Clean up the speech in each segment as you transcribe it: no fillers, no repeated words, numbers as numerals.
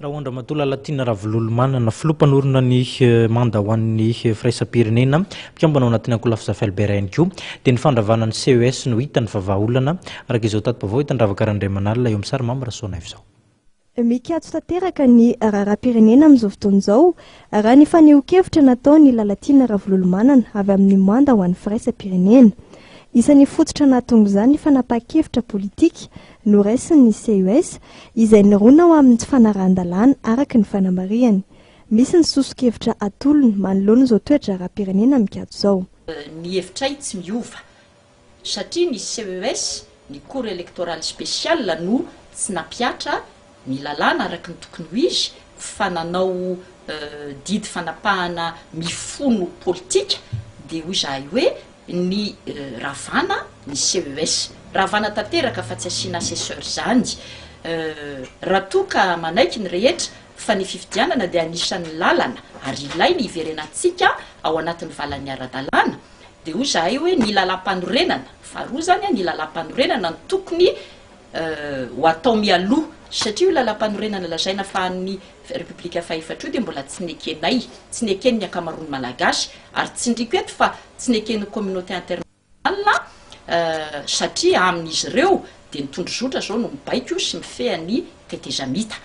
raha ondra matola latina ravololomanana filompanorona ny manda ho an'ny firaisapirenena mpikambana ao anatin'ny ankolafizafy Albert ihany koa dia ny fandravanan'ny CES no hitany vavaolana araka izao tatapavao hitandravaka Randriamanalina eo amin'ny sary mamarasoana izao. Mikatso tanteraka ny raharaham-pirenena amin'izao fotoana izao raha ny faneho-kevitra nataony lalatina ravololomanana avy amin'ny manda ho an'ny firaisapirenena. Isan'ny fototra nahatonga izany ny fanapahan-kevitra politika noraisin'ny CES izay nirona ao amin'ny tsy fanarahan-dalàna araka ny fanamariany. Misy ny soso-kevitra atolony manoloana izao toetra raharaham-pirenena mikatso izao. Ny hevitray tsy miova satria ny CES ny cour électorale spéciale no tsy nampiatra ny lalàna araka ny tokony ho izy fa nanao didy fanapahana mifono politika dia hoy izahay hoe ny ravana ny CES ravana tanteraka fa tsy asiana assesseur zany raha toa ka manaiky ny rehetra fa ny fifidianana dia anisan'ny lalana ary ilainy iverenantsika ao anatin'ny valany ara-dalàna dia hoy izahay hoe ny lalam-panorenana faharoa zany ny lalam-panorenana no tokony ho atao mialoha satria io lalam-panorenana lazaina fa ny République faefatra io dia mbola tsy nekenay tsy neken'ny akamaroany malagasy ary tsy ndriky eto fa tsy neken'ny communauté internationale satria amin'izy ireo dia nitondro zotra zao no mibaiko sy mifehany tetezamita.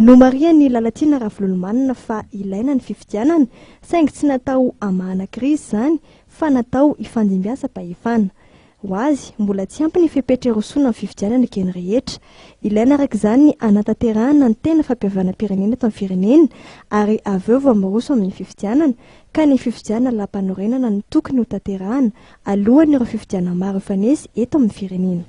No maria ny lalatina ravololomanana fa ilaina ny fifidianana saingy tsy natao hamahana krizy zany fa natao hifandimbiasa pahefana. Ho azy mbola tsy ampy ny fepetra rosoana amin'ny fifidianana keny rehetra. Ilaina araka izany anatanterahana ny tena fampihavana-pirenena eto amin'ny firenena ary avy eo vao amin'ny fifidianana ka ny fifidianana lalam-panorenana no tokony ho tanterahana alohan'ireo fifidianana maro efanesy eto amin'ny firenena.